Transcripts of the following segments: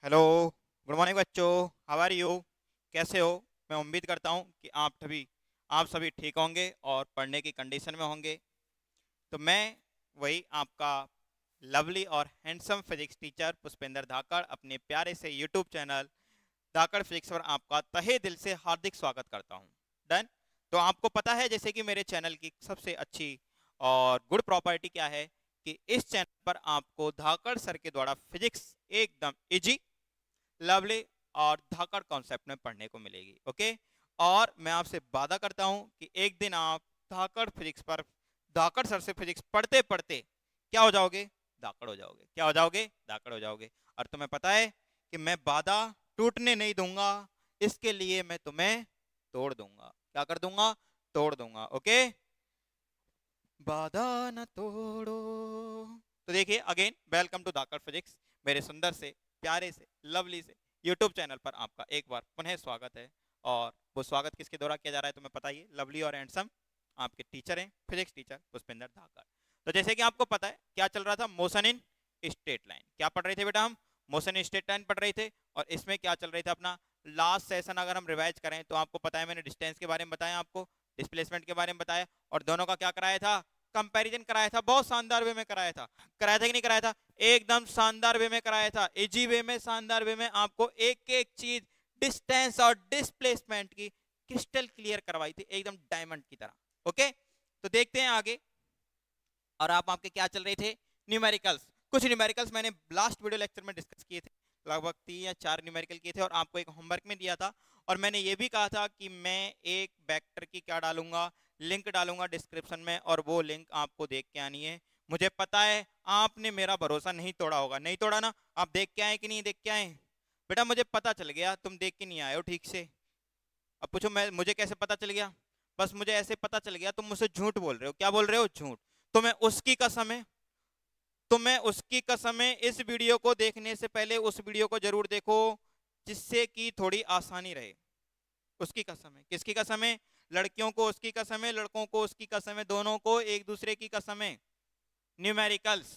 Hello. Good morning बच्चों। How are you? कैसे हो? मैं उम्मीद करता हूँ कि आप सभी ठीक होंगे और पढ़ने की कंडीशन में होंगे। तो मैं वही आपका लवली और हैंडसम फिजिक्स टीचर पुष्पेंद्र धाकड़ अपने प्यारे से यूट्यूब चैनल धाकड़ फिजिक्स पर आपका तहे दिल से हार्दिक स्वागत करता हूँ। डन। तो आपको पता है जैसे कि मेरे चैनल की सबसे अच्छी और गुड प्रॉपर्टी क्या है कि इस चैनल पर आपको धाकड़ सर के द्वारा फिजिक्स एकदम इजी, लवली और धाकड़ कॉन्सेप्ट में पढ़ने को मिलेगी। ओके। और मैं आपसे वादा करता हूं कि एक दिन आप धाकड़ फिजिक्स पर धाकड़ सर से फिजिक्स पढ़ते पढ़ते क्या हो जाओगे? धाकड़ हो जाओगे। क्या हो जाओगे? धाकड़ हो जाओगे। और तुम्हें पता है कि मैं वादा टूटने नहीं दूंगा, इसके लिए मैं तुम्हें तोड़ दूंगा। क्या कर दूंगा? तोड़ दूंगा। ओके। वादा न तोड़ो। तो देखिए, again welcome to Dhakad physics. मेरे सुंदर से, प्यारे से, लवली से यूट्यूब चैनल पर आपका एक बार पुनः स्वागत है। और वो स्वागत किसके द्वारा किया जा रहा है तुम्हें पता ही है, लवली और हैंडसम आपके टीचर हैं, फिजिक्स टीचर पुष्पेंद्र धाकड़। तो जैसे कि आपको पता है क्या चल रहा था, मोशन इन स्ट्रेट लाइन। क्या पढ़ रहे थे बेटा हम? मोशन इन स्ट्रेट लाइन पढ़ रहे थे। और इसमें क्या चल रहे थे अपना लास्ट सेशन, अगर हम रिवाइज करें तो आपको पता है मैंने डिस्टेंस के बारे में बताया, आपको डिस्प्लेसमेंट के बारे में बताया, और दोनों का क्या कराया था? कंपैरिजन कराया था। बहुत शानदार वे में कराया था। कराया था कि नहीं कराया था? एकदम शानदार वे में कराया था, इजी वे में, शानदार वे में आपको एक एक चीज डिस्टेंस और डिस्प्लेसमेंट की क्रिस्टल क्लियर करवाई थी, एकदम डायमंड की तरह। ओके। तो देखते हैं आगे। और आप आपके क्या चल रहे थे? न्यूमेरिकल्स। कुछ न्यूमेरिकल्स मैंने लास्ट वीडियो लेक्चर में डिस्कस किए थे, लगभग 3 या 4 न्यूमेरिकल किए थे और आपको एक होमवर्क में दिया था। और मैंने ये भी कहा था कि मैं एक वेक्टर की क्या डालूंगा, लिंक डालूंगा डिस्क्रिप्शन में, और वो लिंक आपको देख के आनी है। मुझे पता है आपने मेरा भरोसा नहीं तोड़ा होगा। नहीं तोड़ा ना? आप देख के आए कि नहीं देख के आए? बेटा मुझे पता चल गया तुम देख के नहीं आए हो ठीक से। अब पूछो मैं मुझे कैसे पता चल गया? बस मुझे ऐसे पता चल गया, तुम मुझसे झूठ बोल रहे हो। क्या बोल रहे हो? झूठ। तो मैं उसकी कसम है, इस वीडियो को देखने से पहले उस वीडियो को जरूर देखो, जिससे कि थोड़ी आसानी रहे। उसकी कसम है। किसकी कसम है? लड़कियों को उसकी कसम है, लड़कों को उसकी कसम है, दोनों को एक दूसरे की कसम है। न्यूमेरिकल्स।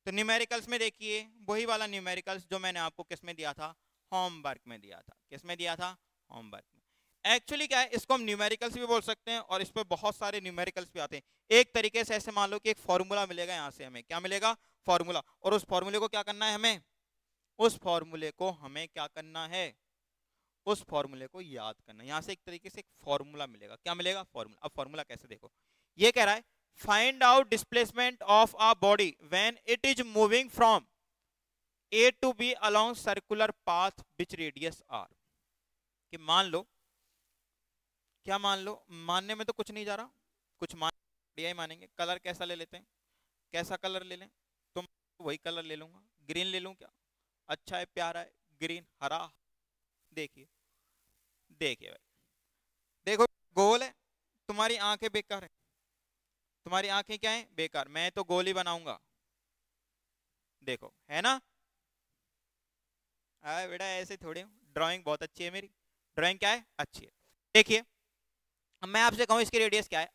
तो न्यूमेरिकल्स में देखिए वही वाला न्यूमेरिकल्स जो मैंने आपको किस में दिया था? होमवर्क में दिया था। किस में दिया था? होमवर्क में। एक्चुअली क्या है, इसको हम न्यूमेरिकल्स भी बोल सकते हैं और इस पर बहुत सारे न्यूमेरिकल्स भी आते हैं। एक तरीके से ऐसे मान लो कि एक फॉर्मूला मिलेगा, यहां से हमें क्या मिलेगा? फॉर्मूला। और उस फॉर्मूले को क्या करना है हमें? उस फॉर्मूले को हमें क्या करना है? उस फॉर्मूले को याद करना। यहां से एक तरीके से एक फॉर्मूला मिलेगा। क्या मिलेगा? फॉर्मूला। अब फॉर्मूला कैसे देखो, ये कह रहा है find out displacement of a body when it is moving from A to B along circular path which radius R. कि मान लो, क्या मान लो, मानने में तो कुछ नहीं जा रहा, कुछ मान बढ़िया ही मानेंगे। कलर कैसा ले लेते हैं? कैसा कलर ले लें? तुम वही कलर ले लूंगा। ग्रीन ले लूं क्या? अच्छा है, प्यारा है, ग्रीन, हरा। देखिए, देखिए भाई, देखो, गोल है, तुम्हारी आंखें बेकार है। तुम्हारी आंखें क्या है? बेकार। मैं तो गोल ही बनाऊंगा। देखो, है ना? अरे बेटा ऐसे थोड़ी, ड्राइंग बहुत अच्छी है मेरी। ड्राइंग क्या है? अच्छी है। देखिए, अब मैं आपसे कहूं इसकी रेडियस क्या है?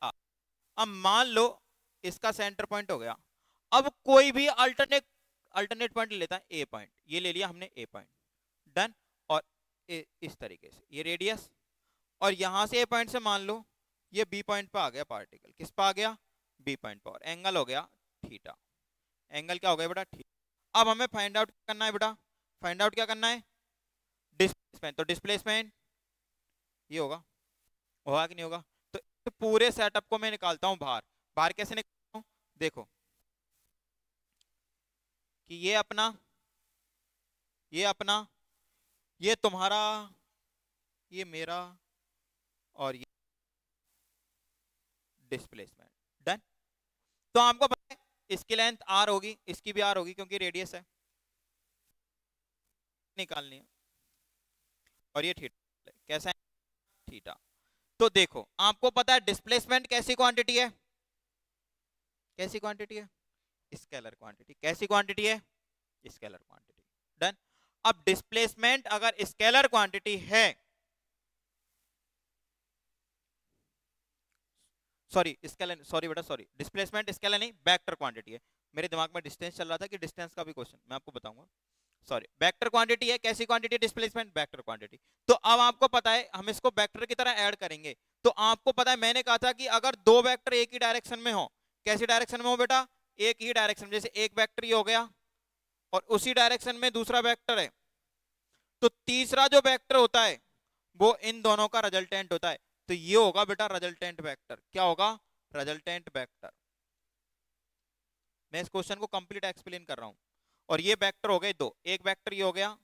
अब मान लो इसका सेंटर पॉइंट हो गया। अब कोई भी अल्टरनेट अल्टरनेट पॉइंट ले लेता है। ए पॉइंट, ये ले लिया हमने, ए पॉइंट। डन। और इस तरीके से ये रेडियस। और यहां से ए पॉइंट से मान लो ये बी पॉइंट पे आ गया पार्टिकल। किस पे आ गया? बी पॉइंट पर। और एंगल हो गया थीटा। एंगल क्या हो गया बेटा? थीटा। अब हमें फाइंड आउट करना है बेटा, फाइंड आउट क्या करना है? डिस्प्लेसमेंट। तो डिस्प्लेसमेंट ये होगा। होगा कि नहीं होगा? तो पूरे सेटअप को मैं निकालता हूं बाहर। बाहर कैसे निकालता हूं? देखो कि ये अपना, ये तुम्हारा, ये मेरा, और ये डिस्प्लेसमेंट। डन। तो आपको पता है इसकी लेंथ आर होगी, इसकी भी आर होगी क्योंकि रेडियस है, निकालनी है। और ये थीटा कैसा है? थीटा। तो देखो आपको पता है डिस्प्लेसमेंट कैसी क्वांटिटी है? कैसी क्वांटिटी है? Scalar quantity. कैसी क्वांटिटी है? Scalar quantity. डन। अब डिस्प्लेसमेंट अगर स्केलर क्वांटिटी है, सॉरी स्केलर, सॉरी बेटा सॉरी, डिस्प्लेसमेंट स्केलर नहीं, वेक्टर क्वांटिटी है। मेरे दिमाग में डिस्टेंस चल रहा था कि डिस्टेंस का भी क्वेश्चन मैं आपको बताऊंगा। सॉरी वेक्टर क्वांटिटी है, कैसी क्वांटिटी? Displacement vector quantity. तो अब आपको पता है हम इसको वेक्टर की तरह ऐड करेंगे। तो आपको पता है मैंने कहा था कि अगर दो वेक्टर एक ही डायरेक्शन में हो, कैसी डायरेक्शन में हो बेटा? एक ही डायरेक्शन। जैसे एक वेक्टर ये हो गया और उसी डायरेक्शन में दूसरा वेक्टर है, तो तीसरा जो वेक्टर होता है वो इन दोनों का रिजल्टेंट होता है। तो ये होगा बेटा रिजल्टेंट वेक्टर। क्या होगा? Resultant vector. मैं इस क्वेश्चन को कंप्लीट एक्सप्लेन कर रहा हूं। और ये वेक्टर हो गए दो, एक वेक्टर ये हो गया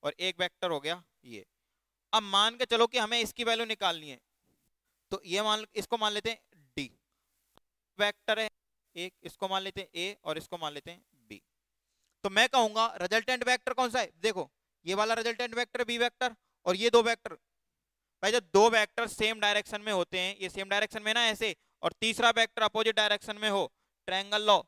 और एक वेक्टर हो गया ये। अब मान के चलो कि हमें इसकी वैल्यू निकालनी है, तो ये इसको मान लेते हैं डी वेक्टर है एक, इसको मान लेते हैं ए और इसको मान लेते हैं बी। तो मैं कहूंगा रिजल्टेंट वेक्टर कौन सा है? देखो ये वाला रिजल्टेंट वेक्टर बी वेक्टर, और ये दो वेक्टर। भाई जब दो वेक्टर सेम डायरेक्शन में होते हैं, ये सेम डायरेक्शन में ना ऐसे, और तीसरा वेक्टर अपोजिट डायरेक्शन में हो, ट्रायंगल लॉ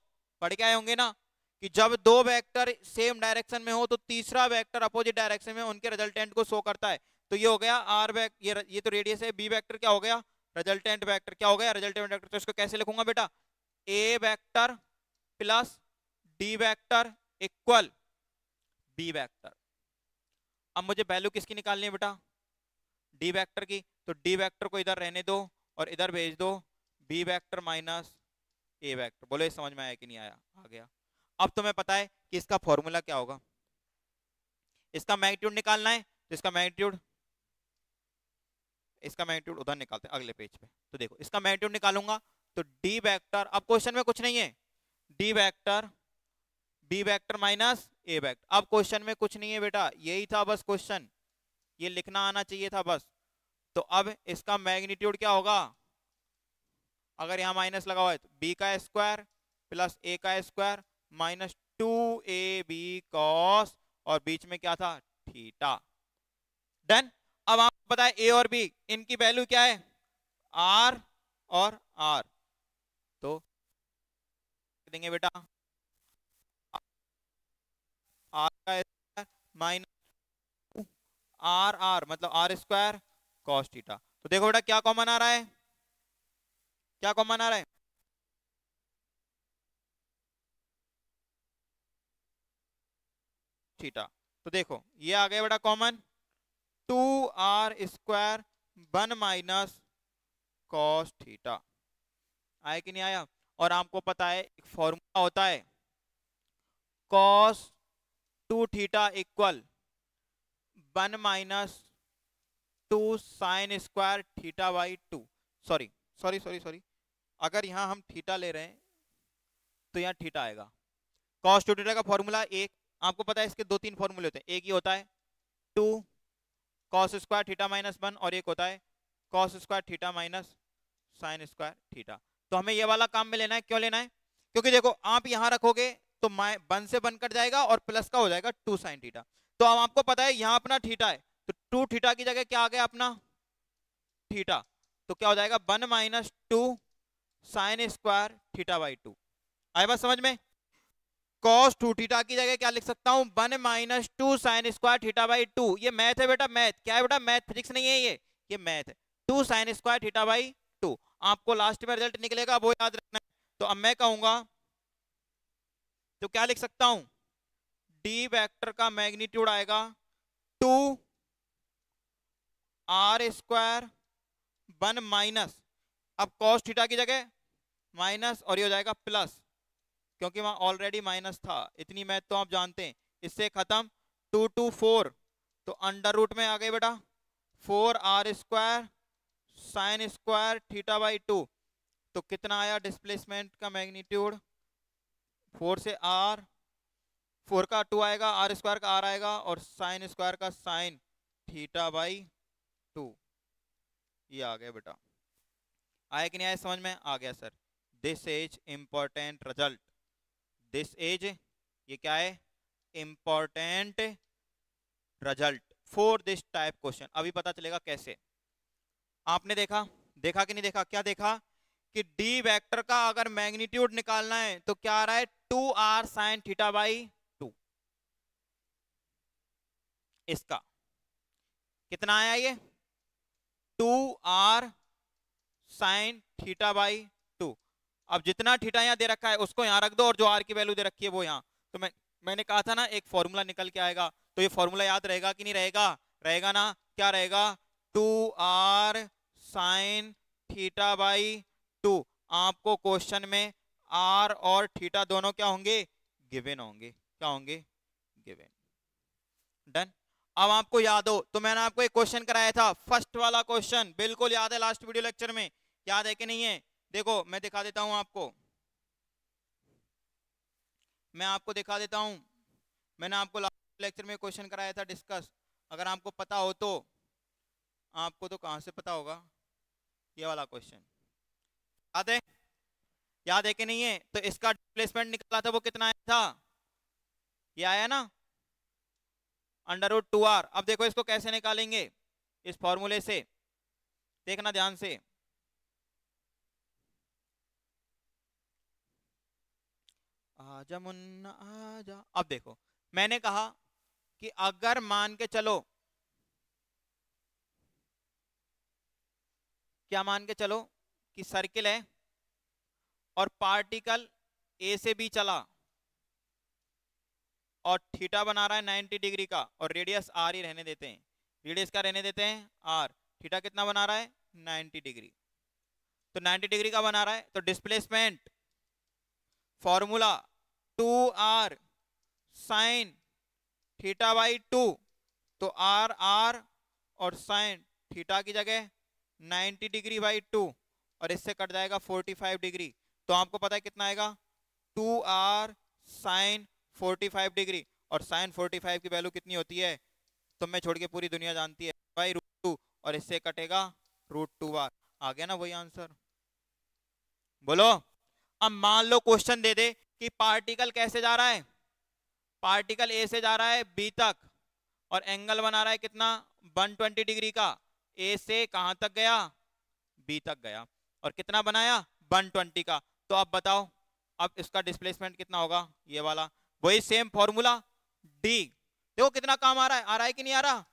पढ़ के आए होंगे ना कि जब दो वेक्टर सेम डायरेक्शन में हो तो तीसरा वेक्टर अपोजिट डायरेक्शन में उनके रिजल्टेंट को शो करता है। तो ये हो गया आर वेक्टर, ये तो रेडियस है, बी वेक्टर क्या हो गया? Resultant vector. क्या हो गया? Resultant vector. तो इसको कैसे लिखूंगा बेटा? A vector plus D vector equal B vector. अब मुझे वैल्यू किसकी निकालनी है बेटा? डी वेक्टर की। तो डी वेक्टर को इधर रहने दो और इधर भेज दो B vector minus A vector. बोलो ये समझ में आया कि नहीं आया? आ गया। अब तुम्हें पता है कि इसका फॉर्मूला क्या होगा। इसका मैग्नीट्यूड निकालना है, तो इसका मैग्नीट्यूड उधर निकालते हैं अगले पेज पे। तो देखो इसका मैग्नीट्यूड निकालूंगा तो डी वेक्टर, अब क्वेश्चन में कुछ नहीं है, D vector B vector minus A vector. अब क्वेश्चन में कुछ नहीं है बेटा, यही था बस क्वेश्चन, ये लिखना आना चाहिए था बस। तो अब इसका मैग्नीट्यूड क्या होगा? अगर यहां माइनस लगा हुआ है तो बी का स्क्वायर प्लस ए का स्क्वायर माइनस 2ab कॉस, और बीच में क्या था? थीटा। डन। अब आपको पता है ए और बी इनकी वैल्यू क्या है? आर और आर। तो देंगे बेटा आर का स्क्वायर माइनस आर आर मतलब आर स्क्वायर कॉस थीटा। तो देखो बेटा क्या कॉमन आ रहा है? क्या कॉमन आ रहा है? थीटा। तो देखो ये आ गया बेटा common, 2r square 1 minus cos theta. आया कि नहीं आया? और आपको पता है एक फॉर्मूला होता है cos 2 theta equal 1 minus 2 sign square theta by 2। Sorry sorry sorry sorry, अगर यहां हम थीटा ले रहे हैं तो यहाँ थीटा आएगा। कॉस 2 थीटा का फॉर्मूला एक, आपको पता है इसके दो तीन फॉर्मूले होते हैं, एक ही होता है 2 कॉस स्क्वायर थीटा माइनस 1 और एक होता है cos square theta minus sign square theta. तो हमें ये वाला काम में लेना है। क्यों लेना है? क्योंकि देखो आप यहां रखोगे तो 1 से 1 कट जाएगा और प्लस का हो जाएगा 2 साइन थीटा। तो अब आपको पता है यहां अपना थीटा है, तो 2 थीटा की जगह क्या आ गया अपना? थीटा। तो क्या हो जाएगा? 1 minus 2 sign square theta by 2। आए बात समझ में? cos 2 थीटा की जगह क्या लिख सकता हूं? 1 minus 2 sign square theta by 2। ये मैथ है बेटा, मैथ। क्या है बेटा? मैथ, फिजिक्स नहीं है ये मैथ है। 2 साइन स्क्वायर थीटा बाई 2। आपको लास्ट में रिजल्ट निकलेगा वो याद रखना है। तो अब मैं कहूंगा तो क्या लिख सकता हूं? डी वेक्टर का मैग्नीट्यूड आएगा 2 आर स्क्वायर 1 माइनस, अब cos थीटा की जगह माइनस और ये हो जाएगा प्लस, क्योंकि वहां ऑलरेडी माइनस था। इतनी मैथ तो आप जानते हैं। इससे खत्म, 2 2 4, तो अंडर रूट में आ गए बेटा 4 R square sine square theta by 2। तो कितना आया डिस्प्लेसमेंट का मैग्नीट्यूड? 4 से आर, 4 का 2 आएगा, आर स्क्वायर का आर आएगा और साइन स्क्वायर का साइन थीटा बाई 2। ये आ गया बेटा। आया कि नहीं आया समझ में? आ गया sir. This is important result. This is, ये क्या है? Important result for this type question. अभी पता चलेगा कैसे। आपने देखा देखा कि नहीं देखा? क्या देखा कि डी वेक्टर का अगर मैग्नीट्यूड निकालना है तो क्या आ रहा है? 2r sine theta by 2। इसका कितना आया? ये 2r साइन थीटा बाई 2। अब जितना थीटा यहां दे रखा है उसको यहां रख दो और जो r की वैल्यू दे रखी है वो यहां। तो मैंने कहा था ना एक फॉर्मूला निकल के आएगा, तो ये फॉर्मूला याद रहेगा कि नहीं रहेगा? रहेगा ना। क्या रहेगा? 2r sine theta by 2। आपको क्वेश्चन में r और थीटा दोनों क्या होंगे? गिवन होंगे। क्या होंगे? गिवन। डन। अब आपको याद हो तो मैंने आपको एक क्वेश्चन कराया था, फर्स्ट वाला क्वेश्चन, बिल्कुल याद है, लास्ट वीडियो लेक्चर में। याद है कि नहीं है? देखो मैं दिखा देता हूं आपको, मैं आपको दिखा देता हूं। मैंने आपको लास्ट लेक्चर में क्वेश्चन कराया था डिस्कस, अगर आपको पता हो तो। आपको तो कहां से पता होगा? ये वाला क्वेश्चन याद है? याद है कि नहीं है? तो इसका डिस्प्लेसमेंट निकला था, वो कितना आया था? ये आया ना, √2r। अब देखो इसको कैसे निकालेंगे इस फॉर्मूले से, देखना ध्यान से। आजा मुन्ना आजा। अब देखो मैंने कहा कि अगर मान के चलो, क्या मान के चलो कि सर्किल है और पार्टिकल ए से बी चला और थीटा बना रहा है 90 डिग्री का, और रेडियस आर ही रहने देते हैं। रेडियस का रहने देते हैं आर। थीटा कितना बना रहा है? 90 डिग्री। तो 90 डिग्री का बना रहा है, तो displacement formula 2r sine theta by 2। तो आर आर और साइन थीटा की जगह 90 डिग्री बाई 2, और इससे कट जाएगा 45 डिग्री। तो आपको पता है कितना आएगा? 2r sign 45 degree. और साइन 45 की वैल्यू कितनी होती है? तुम में छोड़ के पूरी दुनिया जानती है, बाई √2, और इससे कटेगा √2r। आ गया ना वही आंसर? बोलो। अब मान लो क्वेश्चन दे दे कि पार्टिकल कैसे जा रहा है, पार्टिकल ए से जा रहा है बी तक, और एंगल बना रहा है कितना? 120 डिग्री का। ए से कहां तक गया? बी तक गया, और कितना बनाया? 120 का। तो अब बताओ, अब इसका डिस्प्लेसमेंट कितना होगा? ये वाला, वही सेम फॉर्मूला डी। देखो कितना काम आ रहा है, आ रहा है कि नहीं आ रहा?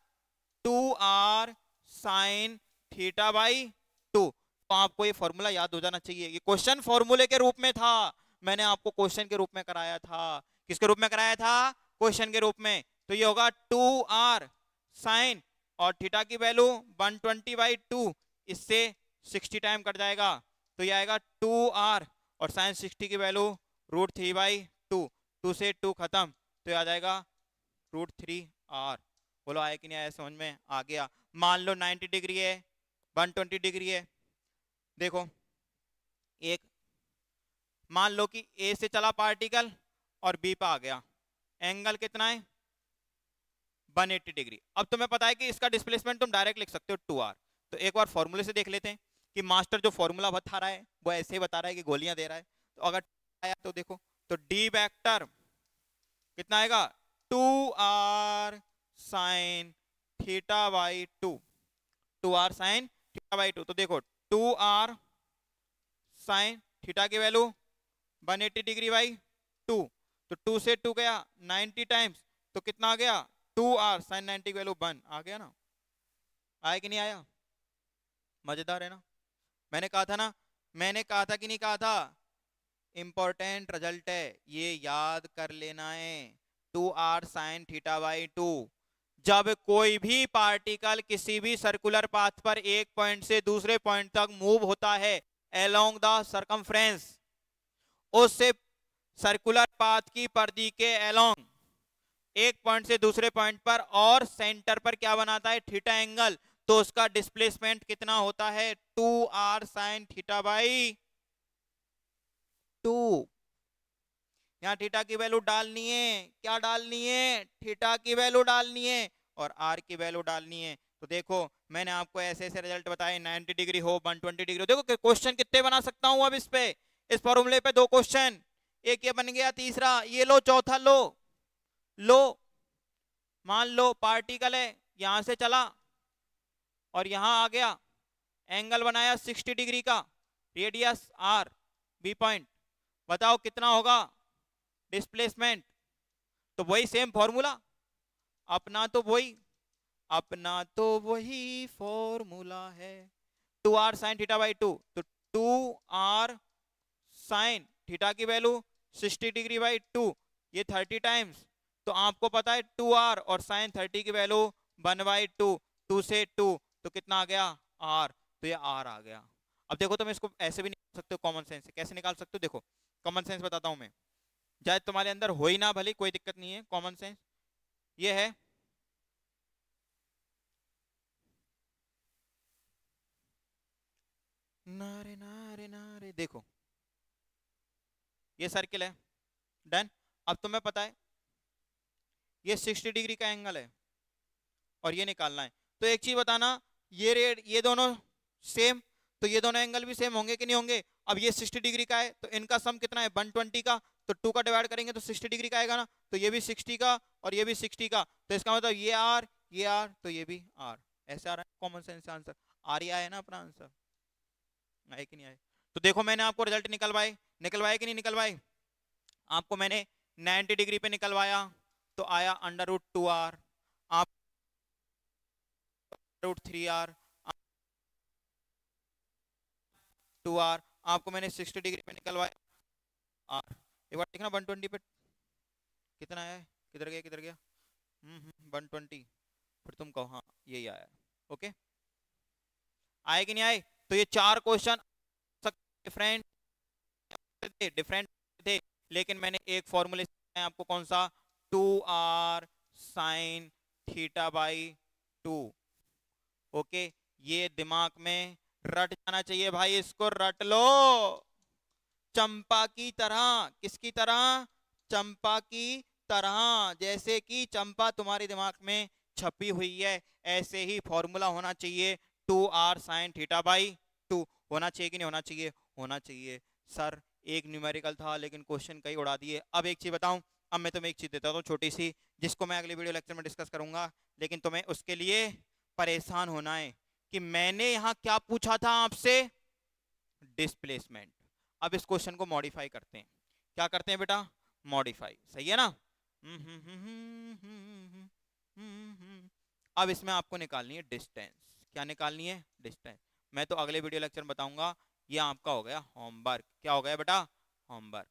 2r sine theta by 2। तो आपको ये फॉर्मूला याद हो जाना चाहिए। ये क्वेश्चन फॉर्मूले के रूप में था, मैंने आपको क्वेश्चन के रूप में कराया था। किसके रूप में कराया था? क्वेश्चन के रूप में। तो ये होगा 2r साइन, और थीटा की वैल्यू 120 बाई 2, इससे 60 टाइम कट जाएगा, तो ये आएगा 2r, और साइन 60 की वैल्यू √3 बाई 2। 2 से 2 खत्म, तो ये आ जाएगा √3r। बोलो आया कि नहीं आया? समझ में आ गया? मान लो 90 डिग्री है, 120 डिग्री है। देखो एक, मान लो कि ए से चला पार्टिकल और बी पे आ गया, एंगल कितना है? 180 डिग्री। अब तुम्हें पता है कि इसका डिस्प्लेसमेंट तुम डायरेक्ट लिख सकते हो 2r। तो एक बार फॉर्मूले से देख लेते हैं कि मास्टर जो फॉर्मूला बता रहा है वो ऐसे ही बता रहा है कि गोलियां दे रहा है। तो अगर आया तो देखो, तो डी वेक्टर कितना आएगा? 2r sine theta by 2। 2r sine theta by 2। तो देखो 2r साइन थीटा की वैल्यू 180 डिग्री बाई 2, तो 2 से 2 गया 90 टाइम्स, तो कितना आ गया? 2r साइन 90 की वैल्यू 1। आ गया ना? आया कि नहीं आया? मजेदार है ना? मैंने कहा था ना, मैंने कहा था कि नहीं कहा था? इंपॉर्टेंट रिजल्ट है, ये याद कर लेना है। 2r sine theta by 2। जब कोई भी पार्टिकल किसी भी सर्कुलर पाथ पर एक पॉइंट से दूसरे पॉइंट तक मूव होता है अलोंग द सर्कमफ्रेंस, उससे सर्कुलर पाथ की परिधि के अलोंग एक पॉइंट से दूसरे पॉइंट पर और सेंटर पर क्या बनाता है? Theta angle. तो उसका डिस्प्लेसमेंट कितना होता है? 2r sine theta by 2। यहाँ थीटा की वैल्यू डालनी है, क्या डालनी है? थीटा की वैल्यू डालनी है और आर की वैल्यू डालनी है। तो देखो मैंने आपको ऐसे ऐसे रिजल्ट बताए, 90 डिग्री हो, 120 डिग्री हो। देखो क्वेश्चन कितने बना सकता हूं अब इस पे, इस फॉर्मूले पे 2 क्वेश्चन। एक ये बन गया, तीसरा ये लो, चौथा लो। लो मान लो पार्टिकल है, यहां से चला और यहां आ गया, एंगल बनाया 60 डिग्री का, रेडियस आर, बी पॉइंट। बताओ कितना होगा डिस्प्लेसमेंट? तो वही सेम फॉर्मूला, अपना तो वही, अपना तो वही फॉर्मूला है। 2r sine theta by 2। तो 2r साइन थीटा की वैल्यू 60 डिग्री बाई 2, ये 30 टाइम्स, तो आपको पता है 2r, और साइन 30 की वैल्यू 1/2, 2 से 2, तो कितना आ गया r, तो ये r आ गया। अब देखो तुम इसको ऐसे भी निकाल सकते हो कॉमन सेंस से। कैसे निकाल सकते हो? देखो कॉमन सेंस बताता हूं मैं, चाहे तुम्हारे अंदर हो ही ना भले, कोई दिक्कत नहीं है। कॉमन सेंस ये है, नारे नारे नारे, देखो ये सर्किल है, डन। अब तुम्हें पता है ये 60 डिग्री का एंगल है और ये निकालना है। तो एक चीज बताना, ये रेड ये दोनों सेम, तो ये दोनों एंगल भी सेम होंगे कि नहीं होंगे? अब ये 60 डिग्री का है तो इनका सम कितना है 120 का, तो 2 का डिवाइड करेंगे तो 60 डिग्री का आएगा ना, तो ये भी 60 का और ये भी 60 का, तो इसका मतलब ये आर ये आर तो ये भी आर। ऐसे आ रहा है कॉमन सेंस आंसर। आर ही आया ना अपना आंसर, आए कि नहीं आए? तो देखो मैंने आपको रिजल्ट निकलवाए, निकलवाए कि नहीं निकलवाए? आपको मैंने 90 डिग्री पे निकलवाया तो आया √2r, आप √3r, 2r। आपको मैंने 60 डिग्री पे निकलवाया r। एक बार देखना 120 पे कितना है, किधर गया किधर गया, 120, फिर तुम कहो हाँ यही आया। ओके, आए कि नहीं आए? तो ये 4 क्वेश्चन डिफरेंट डिफरेंट थे, लेकिन मैंने एक फॉर्मूले आपको, कौन सा, 2r sin θ/2। ओके, ये दिमाग में रट जाना चाहिए भाई, इसको रट लो चंपा की तरह। किसकी तरह? चंपा की तरह, जैसे कि चंपा तुम्हारे दिमाग में छपी हुई है, ऐसे ही फॉर्मूला होना चाहिए 2r sin θ/2। होना चाहिए कि नहीं होना चाहिए? होना चाहिए। सर एक न्यूमेरिकल था लेकिन क्वेश्चन कई उड़ा दिए। अब एक चीज बताऊं, अब मैं तुम्हें एक चीज देता हूं छोटी सी, जिसको मैं अगले वीडियो लेक्चर में डिस्कस करूंगा, लेकिन तुम्हें उसके लिए परेशान होना है कि मैंने यहां क्या पूछा था आपसे, डिस्प्लेसमेंट। अब इस क्वेश्चन को मॉडिफाई करते हैं। क्या करते हैं बेटा? मॉडिफाई, सही है ना? अब इसमें आपको निकालनी है डिस्टेंस। क्या निकालनी है? डिस्टेंस। मैं तो अगले वीडियो लेक्चर में बताऊंगा। ये आपका हो गया होमवर्क। क्या हो गया बेटा? होमवर्क।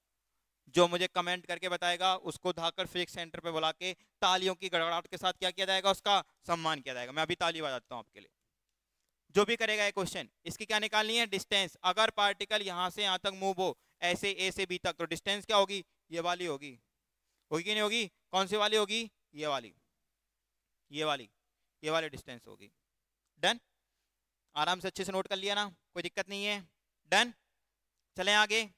जो मुझे कमेंट करके बताएगा उसको धाकर फिजिक्स सेंटर पे बुला के तालियों की गड़गड़ाहट के साथ क्या किया जाएगा? उसका सम्मान किया जाएगा। मैं अभी ताली बजाता हूँ आपके लिए। जो भी करेगा ये क्वेश्चन, इसकी क्या निकालनी है? डिस्टेंस। अगर पार्टिकल यहां से यहां तक मूव हो, ऐसे ए से बी तक, तो डिस्टेंस क्या होगी? ये वाली होगी। होगी कि नहीं होगी? कौन सी वाली होगी? ये वाली, ये वाली, ये वाली डिस्टेंस होगी। डन? आराम से अच्छे से नोट कर लिया ना, कोई दिक्कत नहीं है? डन? चलें आगे।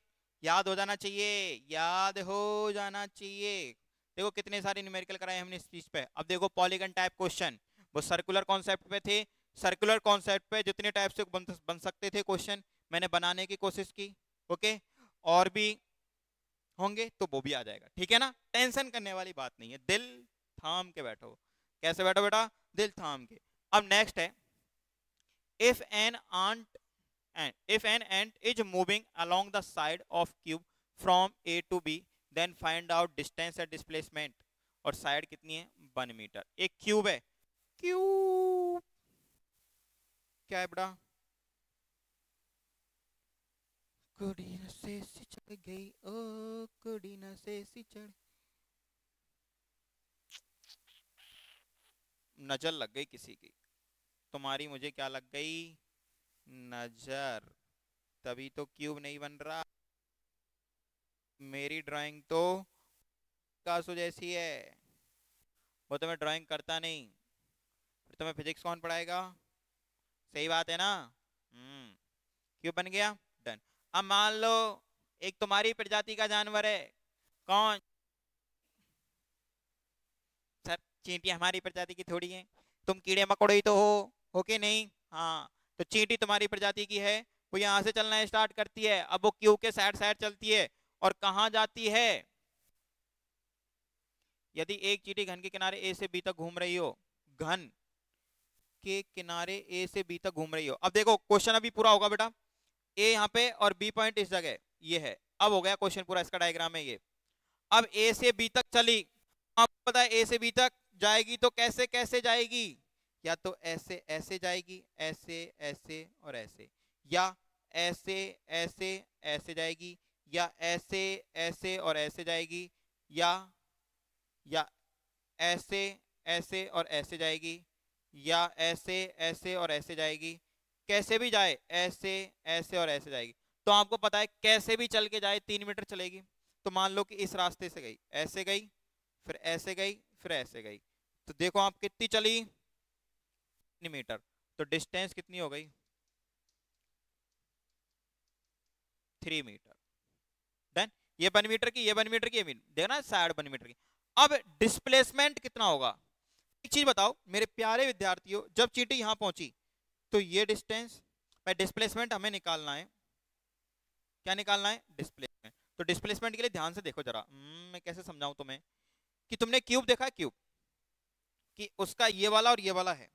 याद हो जाना चाहिए, याद हो जाना चाहिए। देखो कितने सारे न्यूमेरिकल कराए हमने इस चीज पे। अब देखो पॉलीगन टाइप क्वेश्चन, वो सर्कुलर कॉन्सेप्ट पे थे। सर्कुलर कॉन्सेप्ट पे जितने टाइप से बन सकते थे क्वेश्चन, मैंने बनाने की कोशिश की। ओके, और भी होंगे तो वो भी आ जाएगा, ठीक है ना? टेंशन करने वाली बात नहीं है, दिल थाम के बैठो। कैसे बैठो बेटा? दिल थाम के। अब नेक्स्ट है, if an ant if an ant is moving along the side of cube from A to B, then find out distance and displacement। और साइड कितनी है? 1 मीटर। एक क्यूब है, क्यूब क्या है बेटा? कुड़ी न से चढ़ गई, ओ कुड़ी न से चढ़, नजर लग गई किसी की। तुम्हारी मुझे क्या लग गई? नजर। तभी तो क्यूब नहीं बन रहा। मेरी ड्राइंग तो पिकासो जैसी है, वो तो मैं ड्राइंग करता नहीं। फिर तुम्हें फिजिक्स कौन पढ़ाएगा? सही बात है ना? क्यूब बन गया। डन। अब मान लो एक तुम्हारी प्रजाति का जानवर है। कौन? सर चींटी हमारी प्रजाति की थोड़ी है, तुम कीड़े मकोड़े ही तो हो के नहीं? हाँ, तो चींटी तुम्हारी प्रजाति की है। वो यहाँ से चलना स्टार्ट करती है, अब वो क्यूब के साइड साइड चलती है और कहाँ जाती है? यदि एक चींटी घन के किनारे ए से बी तक घूम रही हो, घन के किनारे ए से बी तक घूम रही हो। अब देखो क्वेश्चन अभी पूरा होगा बेटा। ए यहाँ पे और बी पॉइंट इस जगह ये है। अब हो गया क्वेश्चन पूरा, इसका डायग्राम है ये। अब ए से बी तक चली, आपको पता है ए से बी तक जाएगी तो कैसे कैसे जाएगी? या तो ऐसे ऐसे जाएगी, ऐसे ऐसे और ऐसे, या ऐसे ऐसे ऐसे जाएगी, या ऐसे ऐसे और ऐसे जाएगी, या या ऐसे ऐसे और ऐसे जाएगी, या ऐसे ऐसे और ऐसे जाएगी, कैसे भी जाए ऐसे ऐसे और ऐसे जाएगी। तो आपको पता है कैसे भी चल के जाए 3 मीटर चलेगी। तो मान लो कि इस रास्ते से गई, ऐसे गई, फिर ऐसे गई, फिर ऐसे गई, तो देखो आप कितनी चली, 3 मीटर। तो डिस्टेंस कितनी हो गई, 3 मीटर। देन ये 1 मीटर की, ये 1 मीटर की, ये देखना साइड 1 मीटर की। अब डिस्प्लेसमेंट कितना होगा। एक चीज बताओ मेरे प्यारे विद्यार्थियों, जब चींटी यहां पहुंची तो ये डिस्टेंस, भाई डिस्प्लेसमेंट हमें निकालना है। क्या निकालना है, डिस्प्लेसमेंट। तो डिस्प्लेसमेंट के लिए ध्यान से देखो जरा, मैं कैसे समझाऊं तुम्हें, कि तुमने क्यूब देखा है, क्यूब कि उसका ये वाला और ये वाला है,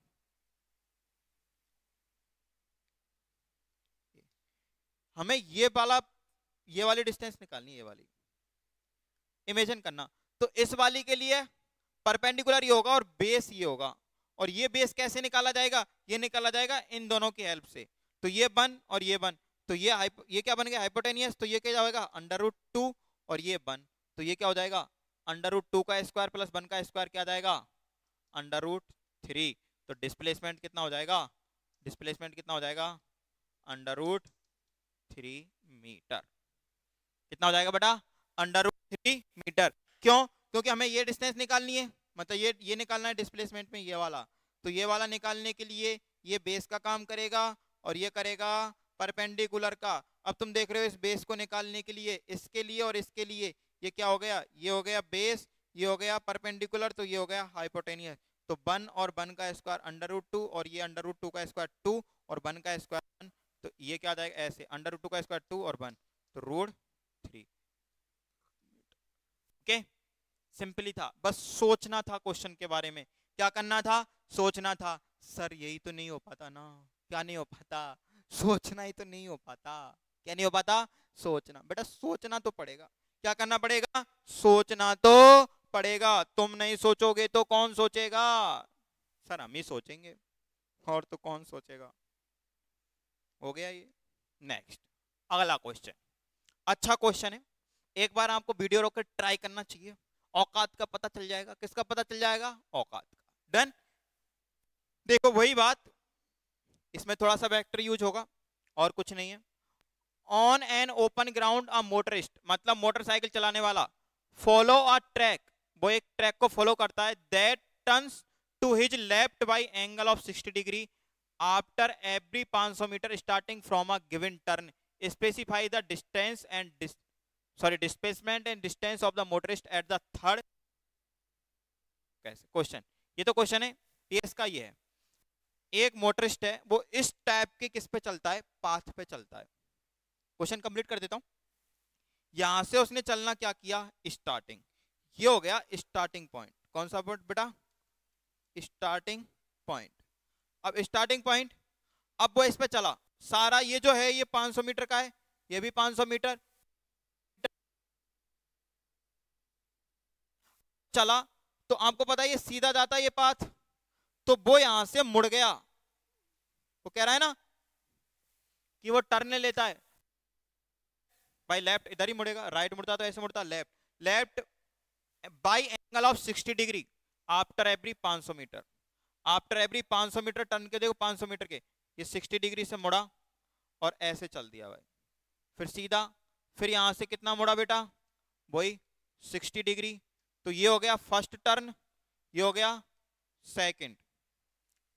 हमें ये वाली डिस्टेंस निकालनी है, ये वाली इमेजिन करना। तो इस वाली के लिए परपेंडिकुलर ये होगा और बेस ये होगा, और ये बेस कैसे निकाला जाएगा, ये निकाला जाएगा इन दोनों की हेल्प से। तो ये बन और ये बन, तो ये क्या बन गया, हाइपोटेनियस। तो ये क्या होगा, √2, और ये बन, तो ये क्या हो जाएगा, √2 का स्क्वायर प्लस 1 का स्क्वायर क्या आ जाएगा, √3। तो डिस्प्लेसमेंट कितना हो जाएगा, डिस्प्लेसमेंट कितना हो जाएगा, √3 मीटर। कितना हो जाएगा बेटा, √3 मीटर। क्यों, क्योंकि हमें ये डिस्टेंस निकालनी है, मतलब ये निकालना है डिस्प्लेसमेंट में, ये वाला। तो ये वाला निकालने के लिए ये बेस का काम करेगा और ये करेगा परपेंडिकुलर का। अब तुम देख रहे हो इस बेस को निकालने के लिए, इसके लिए और इसके लिए, ये क्या हो गया, ये हो गया बेस, ये हो गया परपेंडिकुलर, तो ये हो गया हाइपोटेनियस। तो 1 और 1 का स्क्वायर √2, और ये √2 का स्क्वायर 2, और 1 का स्क्वायर 1। तो ये क्या आ जाएगा ऐसे, √2 का स्क्वायर 2 और 1, तो √3। ओके, सिंपली था, बस सोचना था क्वेश्चन के बारे में। क्या करना था, सोचना था। सर यही तो नहीं हो पाता ना, क्या नहीं हो पाता, सोचना ही तो नहीं हो पाता। क्या नहीं हो पाता, सोचना। बेटा सोचना तो पड़ेगा, क्या करना पड़ेगा, सोचना तो पड़ेगा। तुम नहीं सोचोगे तो कौन सोचेगा, सर हम ही सोचेंगे, और तो कौन सोचेगा। हो गया ये। नेक्स्ट, अगला क्वेश्चन, अच्छा क्वेश्चन है, एक बार आपको वीडियो रोक कर ट्राई करना चाहिए, औकात का पता चल जाएगा। किसका पता चल जाएगा, औकात का। डन। देखो वही बात, इसमें थोड़ा सा वेक्टर यूज होगा और कुछ नहीं है। On an open ground a motorist, मतलब मोटरसाइकिल चलाने वाला, फॉलो अ ट्रैक, वो एक ट्रैक को फॉलो करता है, that turns to his left by angle of 60 degree after every 500 metre starting from a given turn, specify the distance and displacement and distance of the motorist at the third. कैसे question, ये तो question है, PS का ये है। एक motorist है, वो इस टाइप के किस पे चलता है, पाथ पे चलता है। क्वेश्चन कंप्लीट कर देता हूं। यहां से उसने चलना क्या किया, स्टार्टिंग, ये हो गया स्टार्टिंग पॉइंट। कौन सा पॉइंट बेटा, स्टार्टिंग पॉइंट। अब स्टार्टिंग पॉइंट, अब वो इस पे चला, सारा ये जो है ये 500 मीटर का है, ये भी 500 मीटर चला। तो आपको पता है ये सीधा जाता है ये पाथ, तो वो यहां से मुड़ गया। वो कह रहा है ना कि वो टर्न लेता है, भाई लेफ्ट इधर ही मुड़ेगा, राइट मुड़ता तो ऐसे मुड़ता, left, left by angle of 60 degree after every 500 metre. After every 500 metre turn के, देखो 500 मीटर के, ये 60 डिग्री से मुड़ा और ऐसे चल दिया भाई, फिर सीधा, फिर यहां से कितना मुड़ा बेटा, वही 60 डिग्री। तो ये हो गया फर्स्ट टर्न, ये हो गया सेकंड।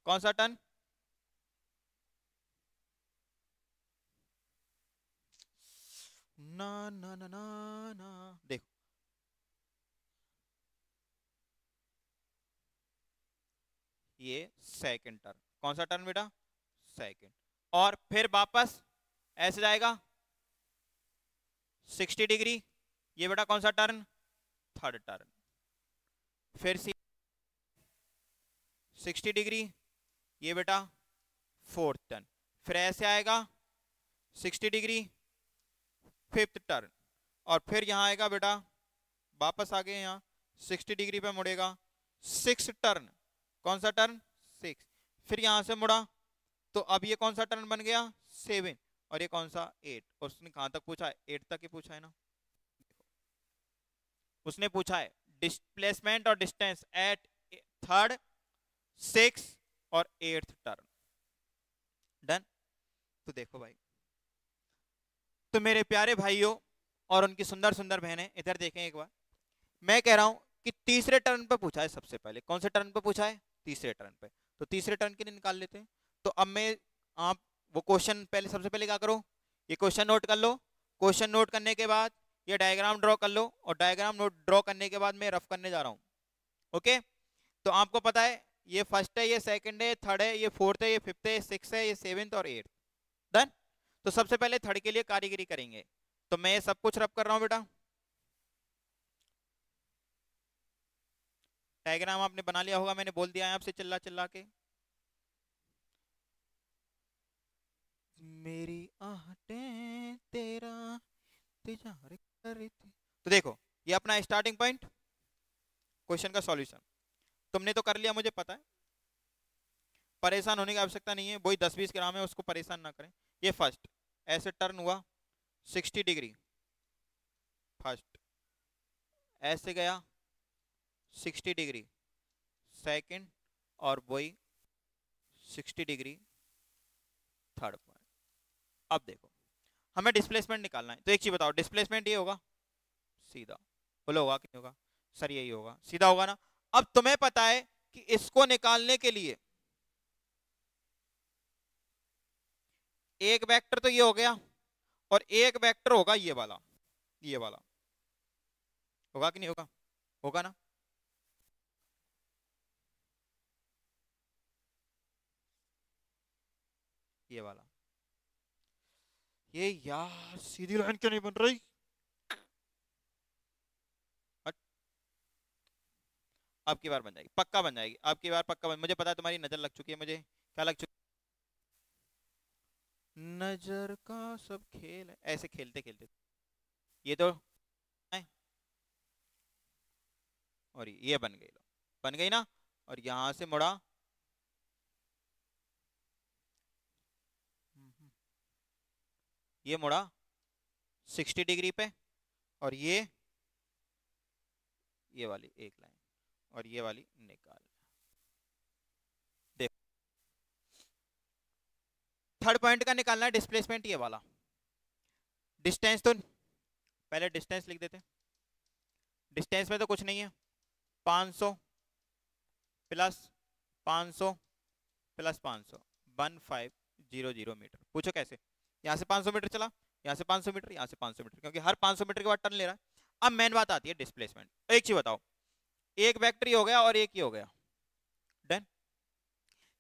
कौन सा टर्न, ना ना ना ना ना, देखो ये सेकंड टर्न। कौन सा टर्न बेटा, सेकंड। और फिर वापस ऐसे जाएगा 60 डिग्री, ये बेटा कौन सा टर्न, थर्ड टर्न। फिर 60 डिग्री, ये बेटा फोर्थ टर्न। फिर ऐसे आएगा 60 डिग्री, फिफ्थ टर्न। और फिर यहां आएगा बेटा, वापस आ गए यहाँ 60 डिग्री पे मुड़ेगा, सिक्स टर्न। कौन सा टर्न, सिक्स। फिर यहां से मुड़ा, तो अब ये कौन सा टर्न बन गया, 7। और ये कौन सा, 8। और उसने कहां तक पूछा है, 8 तक ही पूछा है ना, उसने पूछा है डिस्प्लेसमेंट और डिस्टेंस एट थर्ड, सिक्स और एट्थ टर्न। डन। तो देखो भाई, तो मेरे प्यारे भाइयों और उनकी सुंदर सुंदर बहनें, इधर देखें एक बार। मैं कह रहा हूं कि तीसरे टर्न पे पूछा है सबसे पहले। कौन से टर्न पे पूछा है? तीसरे टर्न पे। तो तीसरे टर्न के लिए निकाल लेते हैं। तो अब मैं, आप वो क्वेश्चन पहले, सबसे पहले क्या करो, ये क्वेश्चन नोट कर लो। क्वेश्चन नोट करने के बाद ये डायग्राम ड्रॉ कर लो, और डायग्राम नोट ड्रॉ करने के बाद मैं रफ करने जा रहा हूं। ओके। तो आपको पता है ये फर्स्ट है, ये सेकंड है, थर्ड है, ये फोर्थ है, ये फिफ्थ है, ये सिक्स है, ये सेवेंथ और एट्थ। डन। तो सबसे पहले थर्ड के लिए कारीगरी करेंगे। तो मैं ये सब कुछ रब कर रहा हूं बेटा। डायग्राम आपने बना लिया होगा, मैंने बोल दिया है आपसे चिल्ला चिल्ला के। मेरी आहटें तेरा इंतजार कर रही थी। तो देखो, ये अपना स्टार्टिंग पॉइंट, क्वेश्चन का सॉल्यूशन तुमने तो कर लिया, मुझे पता है, परेशान होने की आवश्यकता नहीं है। वही 10-20 ग्राम है, उसको परेशान ना करें। ये फर्स्ट ऐसे टर्न हुआ 60 डिग्री, फर्स्ट ऐसे गया 60 डिग्री, सेकंड, और वही 60 डिग्री थर्ड पॉइंट। अब देखो, हमें डिस्प्लेसमेंट निकालना है। तो एक चीज बताओ, डिस्प्लेसमेंट ये होगा सीधा, बोलो होगा कि नहीं होगा? सर यही होगा, सीधा होगा ना। अब तुम्हें पता है कि इसको निकालने के लिए एक वेक्टर तो ये हो गया, और एक वेक्टर होगा ये वाला, ये वाला होगा कि नहीं होगा? होगा ना। ये वाला, ये यार सीधी लाइन क्यों नहीं बन रही? अब की बार बन जाएगी, पक्का बन जाएगी, अब की बार पक्का बन। मुझे पता है तुम्हारी नजर लग चुकी है, मुझे क्या लग चुकी? नजर का सब खेल है, ऐसे खेलते खेलते ये तो है, और ये बन गई, लो बन गई ना। और यहां से मुड़ा, ये मुड़ा 60 डिग्री पे, और ये वाली एक लाइन, और ये वाली निकाल। देखो, थर्ड पॉइंट का निकालना है डिस्प्लेसमेंट, ये वाला। डिस्टेंस तो पहले डिस्टेंस लिख देते। डिस्टेंस में तो कुछ नहीं है, 500 प्लस 500 प्लस 500, 1500 मीटर। पूछो कैसे? यहाँ से 500 मीटर चला, यहाँ से 500 मीटर, यहाँ से 500 मीटर, क्योंकि हर 500 मीटर के बाद टर्न ले रहा है। अब मेन बात आती है डिस्प्लेसमेंट। एक चीज बताओ, एक वेक्टर ही हो गया और एक ही हो गया, डन।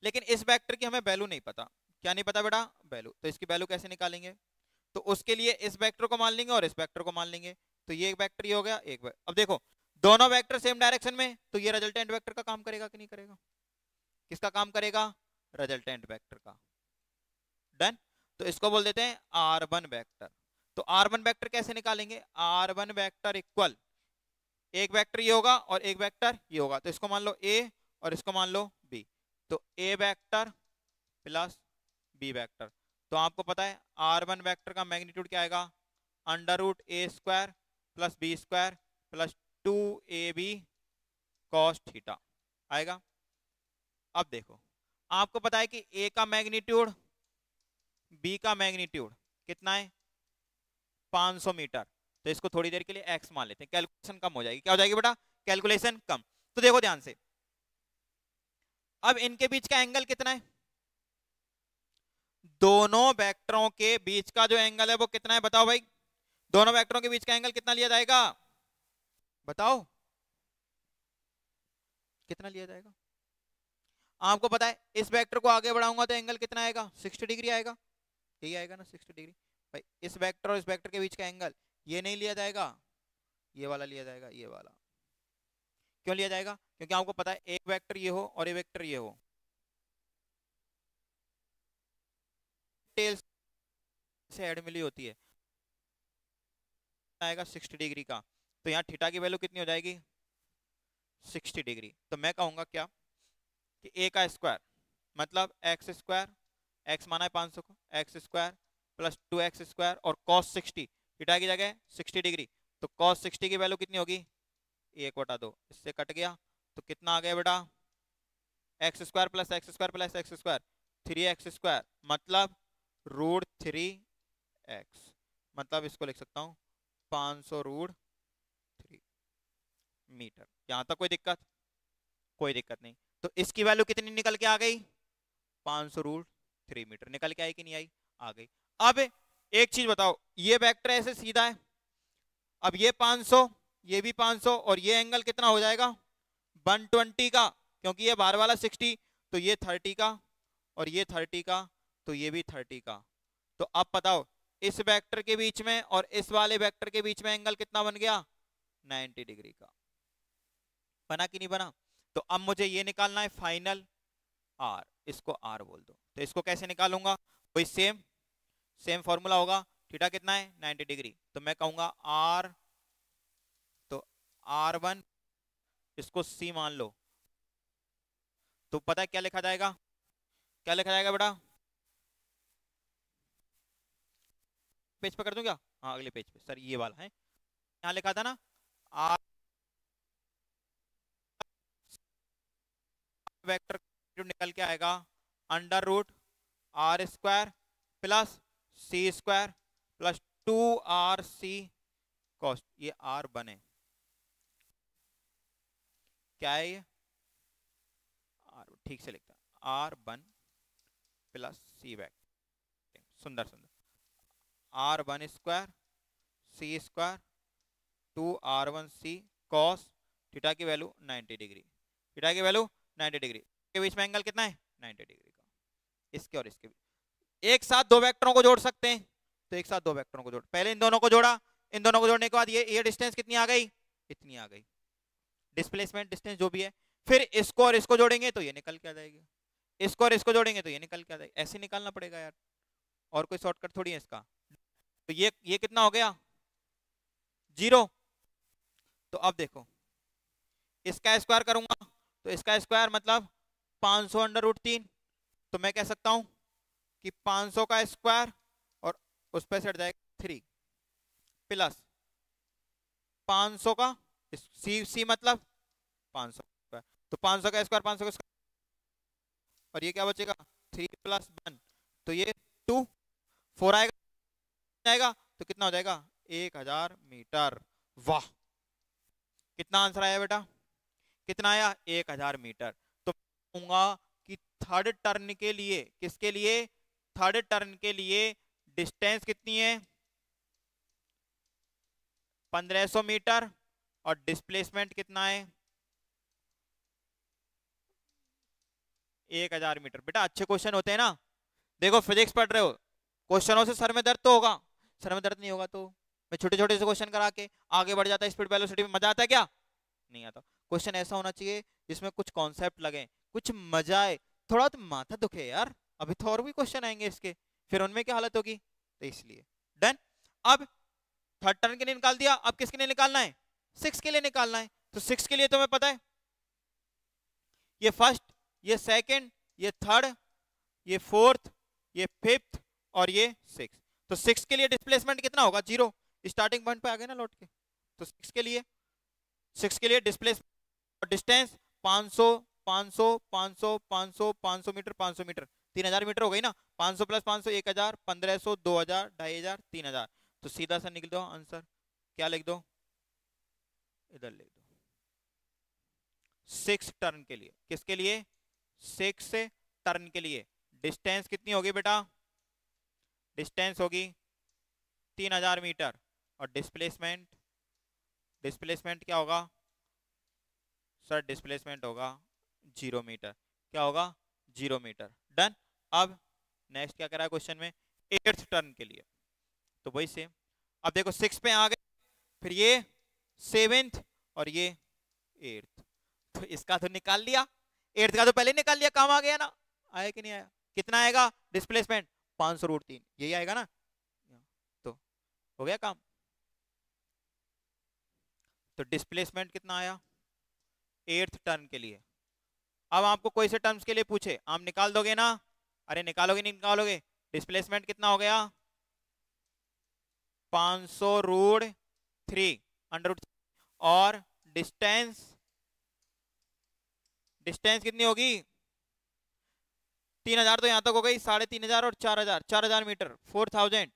लेकिन इस वेक्टर की हमें वैल्यू नहीं पता। क्या नहीं पता बेटा? वैल्यू। तो इसकी वैल्यू कैसे निकालेंगे? तो उसके लिए इस वेक्टर को मान लेंगे और इस वेक्टर को मान लेंगे। तो ये एक वेक्टर ही हो गया, एक वेक्टर। अब देखो, दोनों वेक्टर सेम डायरेक्शन में, तो ये रिजल्टेंट वेक्टर का काम करेगा कि नहीं करेगा? किसका काम करेगा? रिजल्टेंट वेक्टर का। डन। तो इसको बोल देते हैं R1 वेक्टर। तो R1 वेक्टर कैसे निकालेंगे? R1 वेक्टर इक्वल, एक वेक्टर ये होगा और एक वेक्टर ये होगा, तो इसको मान लो A और इसको मान लो B। तो A vector plus B vector. तो आपको पता है R1 वेक्टर का मैग्नीट्यूड क्या आएगा? √A² plus B² plus 2AB cos theta आएगा। अब देखो, आपको पता है कि A का मैग्नीट्यूड, B का मैग्नीट्यूड कितना है? 500 मीटर। तो इसको थोड़ी देर के लिए x मान लेते हैं, कैलकुलेशन कम हो जाएगी। क्या हो जाएगी बेटा? कैलकुलेशन कम। तो देखो ध्यान से, अब इनके बीच का एंगल कितना है? दोनों वेक्टरों के बीच का जो एंगल है वो कितना है? बताओ भाई, दोनों वेक्टरों के बीच का एंगल कितना लिया जाएगा? बताओ कितना लिया जाएगा? आपको पता है इस वेक्टर को आगे बढ़ाऊंगा तो एंगल कितना आएगा? 60 डिग्री आएगा। यही आएगा ना 60 डिग्री। भाई इस वेक्टर और इस वेक्टर के बीच का एंगल ये नहीं लिया जाएगा, ये वाला लिया जाएगा, ये वाला। क्यों लिया जाएगा? क्योंकि आपको पता है एक वेक्टर ये हो और एक वेक्टर ये हो, टेल से हेड मिली होती है, आएगा 60 डिग्री का। तो यहाँ थीटा की वैल्यू कितनी हो जाएगी? 60 डिग्री। तो मैं कहूंगा क्या कि a का स्क्वायर मतलब x², x माना है 500 को, x² प्लस 2x² और cos 60, थीटा की जगह 60 डिग्री, तो cos 60 की वैल्यू कितनी होगी? 1/2, इससे कट गया तो कितना आ गया बेटा, x square plus x square plus x square, 3x², मतलब √3x, मतलब इसको लिख सकता हूँ 500√3 मीटर। यहां तक कोई दिक्कत? कोई दिक्कत नहीं। तो इसकी वैल्यू कितनी निकल के आ गई, 500√3 मीटर निकल के आई कि नहीं आई, आ गई। अब एक चीज बताओ, ये वेक्टर ऐसे सीधा है, अब ये 500, ये भी 500, और ये एंगल कितना हो जाएगा 120 का, क्योंकि ये बाहर वाला 60, तो ये 30 का, और ये 30 का, तो ये भी 30 का। तो अब बताओ इस वेक्टर के बीच में और इस वाले वेक्टर के बीच में एंगल कितना बन गया, 90 डिग्री का। बना कि नहीं बना? तो अब मुझे ये निकालना है फाइनल आर, इसको आर बोल दो। तो इसको कैसे निकालूंगा, वही सेम फॉर्मूला होगा, थीटा कितना है 90 डिग्री, तो मैं कहूंगा आर, तो R1, इसको C मान लो, तो पता है क्या लिखा जाएगा, क्या लिखा जाएगा बेटा, पेज पे कर दूं क्या, हाँ अगले पेज पे, सर ये वाला है, यहाँ लिखा था ना आर वेक्टर जो निकल के आएगा √r² plus c² plus 2rc cos, ये r बने, क्या है ये, r, ठीक से लिखता r1 प्लस c वेक्टर, सुंदर सुंदर, r1² c² 2r1c cos, theta की वैल्यू 90 डिग्री, थीटा की वैल्यू 90 डिग्री, के बीच में एंगल कितना है 90 डिग्री का, इसके और इसके बीच। एक साथ दो वेक्टरों को जोड़ सकते हैं, तो एक साथ दो वेक्टरों को जोड़, पहले इन दोनों को जोड़ा, इन दोनों को जोड़ने के बाद ये डिस्टेंस कितनी आ गई, इतनी आ गई, डिस्प्लेसमेंट डिस्टेंस जो भी है, फिर इसको और इसको जोड़ेंगे तो ये निकल के आ जाएगी, इसको और इसको जोड़ेंगे तो ये निकल के आ जाएगी, ऐसे निकालना पड़ेगा यार, और कोई शॉर्टकट थोड़ी है इसका। तो ये कितना हो गया 0। तो अब देखो इसका स्क्वायर करूंगा, तो इसका स्क्वायर मतलब 500√3, तो मैं कह सकता हूं कि 500 का स्क्वायर और उस पर सेट जाएगा 3 प्लस 500 का सी मतलब 500 स्क्वायर, तो 500 का स्क्वायर 500 का स्क्वायर, और ये क्या बचेगा 3 + 1, तो ये 2 4 आएगा तो कितना हो जाएगा 1000 मीटर। वाह, कितना आंसर आया बेटा, कितना आया 1000 मीटर। तो कहूंगा कि थर्ड टर्न के लिए, किसके लिए, थर्ड टर्न के लिए डिस्टेंस कितनी है 1500 मीटर, और डिस्प्लेसमेंट कितना है 1000 मीटर। बेटा अच्छे क्वेश्चन होते हैं ना, देखो फिजिक्स पढ़ रहे हो, क्वेश्चनों से सर में दर्द तो होगा, सर में दर्द नहीं होगा तो मैं छोटे छोटे से क्वेश्चन करा के आगे बढ़ जाता है, स्पीड वेलोसिटी में मजा आता है क्या, नहीं आता। क्वेश्चन ऐसा होना चाहिए जिसमें कुछ कॉन्सेप्ट लगे, कुछ मजा आए, थोड़ा तो माथा दुखे यार, अभी तो और भी क्वेश्चन आएंगे इसके, फिर उनमें क्या हालत होगी, तो इसलिए डन। अब थर्ड टर्न के लिए निकाल दिया, अब किसके लिए निकालना है 6 के लिए निकालना है। तो 6 के लिए तो मैं पता है ये फर्स्ट, ये सेकंड, ये थर्ड, ये फोर्थ, ये फिफ्थ और ये 6। तो 6 के लिए डिस्प्लेसमेंट कितना होगा 0, स्टार्टिंग पॉइंट पे आ गए ना लौट के। तो 6 के लिए displacement distance 500 500 500 500 500 metre 500 metre 3000 metre हो गई ना, 500 + 500 1000 1500 2000 2500 3000। तो सीधा सा निकल दो आंसर, क्या लिख दो, इधर लिख दो 6 टर्न के लिए, किसके लिए 6 टर्न के लिए डिस्टेंस कितनी होगी बेटा, डिस्टेंस होगी 3000 मीटर, और डिस्प्लेसमेंट क्या होगा सर, डिस्प्लेसमेंट होगा 0 मीटर, क्या होगा 0 मीटर। डन। अब नेक्स्ट क्या करा है क्वेश्चन में, 8th टर्न के लिए, तो वही सेम। अब देखो 6 पे आ गए, फिर ये 7th और ये 8th, तो इसका तो निकाल लिया, 8th का तो पहले निकाल लिया, काम आ गया ना, आया कि नहीं आया, कितना आएगा डिस्प्लेसमेंट 500√3, यही आएगा ना, तो हो गया काम। तो डिस्प्लेसमेंट कितना आया 8th टर्न के लिए। अब आपको कोई से टर्म्स के लिए पूछे, आप निकाल दोगे ना, अरे निकालोगे नहीं निकालोगे, डिस्प्लेसमेंट कितना हो गया 500√3 √3, और डिस्टेंस, डिस्टेंस कितनी होगी? 3000 तो यहां तक हो गई, 3500 और 4000, 4000 मीटर, 4000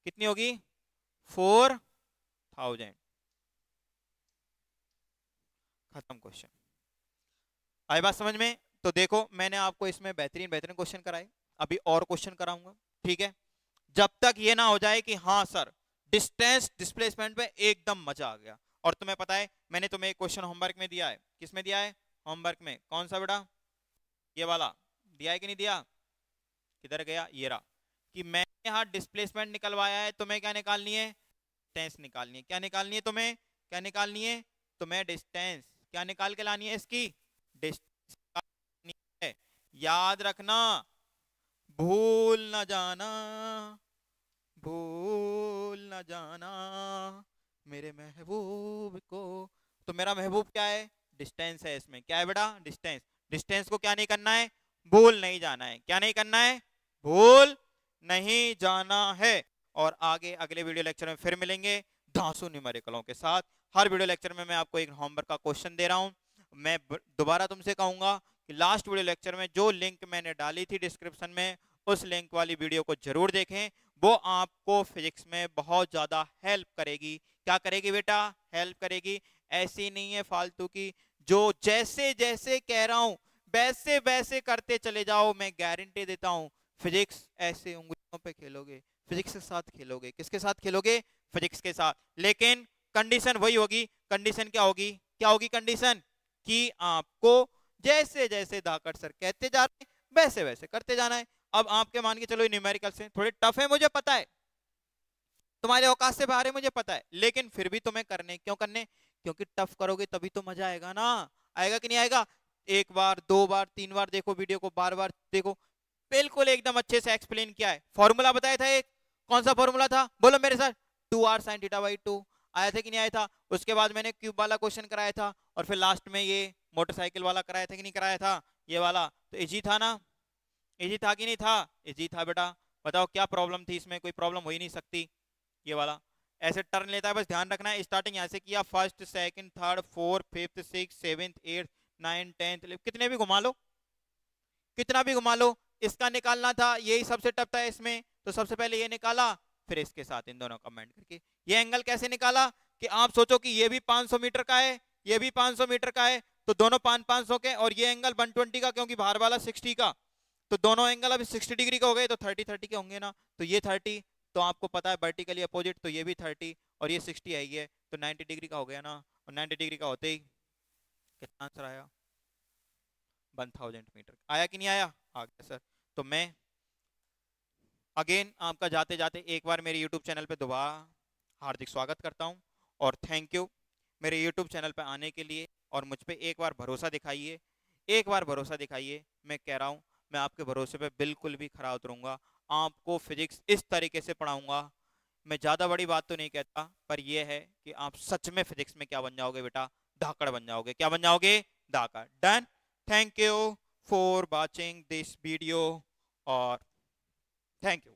कितनी होगी? 4000। खत्म क्वेश्चन। आई बात समझ में? तो देखो मैंने आपको इसमें बेहतरीन बेहतरीन क्वेश्चन कराए, अभी और क्वेश्चन कराऊंगा, ठीक है? जब तक ये ना हो जाए कि हाँ सर डिस्टेंस डिस्प्लेसमेंट पे एकदम मजा आ गया। और तुम्हें पता है मैंने तुम्हें एक क्वेश्चन होमवर्क में दिया है, किसमें दिया है? होमवर्क में। कौन सा बेटा? ये वाला दिया है कि नहीं दिया? किधर गया? ये रहा। कि मैंने यहाँ डिस्प्लेसमेंट निकलवाया है, तुम्हें क्या निकालनी है? डिस्टेंस निकालनी है। क्या निकालनी है तुम्हें? क्या निकालनी है तुम्हें? डिस्टेंस। क्या निकाल के लानी है? इसकी डिस्टेंस निकालनी है। याद रखना, भूल न जाना, भूल न जाना मेरे महबूब को। तो मेरा महबूब क्या है? डिस्टेंस है। इसमें क्या है बेटा? डिस्टेंस। डिस्टेंस को क्या नहीं करना है? भूल नहीं जाना है। क्या नहीं करना है? भूल नहीं जाना है। और आगे अगले वीडियो लेक्चर में फिर मिलेंगे धांसू न्यूमेरिकलों के साथ। हर वीडियो लेक्चर में मैं आपको एक होमवर्क का क्वेश्चन दे रहा हूं। मैं दोबारा तुमसे कहूंगा कि लास्ट वीडियो लेक्चर में जो लिंक मैंने डाली थी डिस्क्रिप्शन में, उस लिंक वाली वीडियो को जरूर देखें। वो आपको फिजिक्स में बहुत ज्यादा हेल्प करेगी। क्या करेगी बेटा? हेल्प करेगी। ऐसी नहीं है फालतू की, जो जैसे जैसे कह रहा हूं वैसे वैसे करते चले जाओ। मैं गारंटी देता हूं फिजिक्स ऐसे उंगलियों पे खेलोगे, फिजिक्स के साथ खेलोगे। किसके साथ खेलोगे? फिजिक्स के साथ। लेकिन कंडीशन वही होगी। कंडीशन क्या होगी? क्या होगी कंडीशन? कि आपको जैसे जैसे धाकड़ सर कहते जा रहे हैं वैसे वैसे करते जाना है। अब आपके मान के चलो न्यूमेरिकल से थोड़े टफ है, मुझे पता है, तुम्हारे औकात से बाहर है, मुझे पता है, लेकिन फिर भी तुम्हें करने। क्यों करने? क्योंकि टफ करोगे तभी तो मजा आएगा ना। आएगा कि नहीं आएगा? एक बार, दो बार, तीन बार देखो वीडियो को, बार बार देखो, बिल्कुल एकदम अच्छे से एक्सप्लेन किया है। फॉर्मूला बताया था एक, कौन सा फॉर्मूला था? बोलो मेरे साथ। 2r sin थीटा बाई 2 आया था कि नहीं आया था? उसके बाद मैंने क्यूब वाला क्वेश्चन कराया था, और फिर लास्ट में ये मोटरसाइकिल वाला कराया था कि नहीं कराया था? ये वाला तो इजी था ना? इजी था कि नहीं था? इजी था बेटा। बताओ क्या प्रॉब्लम थी इसमें? कोई प्रॉब्लम हो ही नहीं सकती। ये वाला ऐसे टर्न लेता है, बस ध्यान रखना है। स्टार्टिंग यहाँ से किया, first second third fourth fifth six seventh eighth nine tenth, कितने भी घुमा लो, कितना भी घुमा लो। इसका निकालना था, यही सबसे टफ था इसमें, तो सबसे पहले ये निकाला, फिर इसके साथ इन दोनों कमेंट करके ये एंगल कैसे निकाला। कि आप सोचो कि ये भी 500 मीटर का है, ये भी 500 मीटर का है, तो दोनों 500 के, और ये एंगल 120 का, क्योंकि बाहर वाला 60 का, तो दोनों एंगल अभी 60 डिग्री का हो गए, तो 30 के होंगे ना। तो ये 30, तो आपको पता है वर्टिकली अपोजिट, तो ये भी 30, और ये 60 है, ये तो 90 डिग्री का हो गया ना। और 90 डिग्री का होते ही कितना आंसर आया? 1000 मीटर। आया कि नहीं आया? आ गया सर। तो मैं अगेन आपका जाते जाते एक बार मेरे यूट्यूब चैनल पे दोबारा हार्दिक स्वागत करता हूं, और थैंक यू मेरे यूट्यूब चैनल पे आने के लिए। और मुझ पे एक बार भरोसा दिखाइए, एक बार भरोसा दिखाइए। मैं कह रहा हूं मैं आपके भरोसे पे बिल्कुल भी खरा उतरूंगा। आपको फिजिक्स इस तरीके से पढ़ाऊंगा। मैं ज़्यादा बड़ी बात तो नहीं कहता, पर यह है कि आप सच में फिजिक्स में क्या बन जाओगे बेटा? धाकड़ बन जाओगे। क्या बन जाओगे? धाकड़। Done. Thank you for watching this video, और थैंक यू।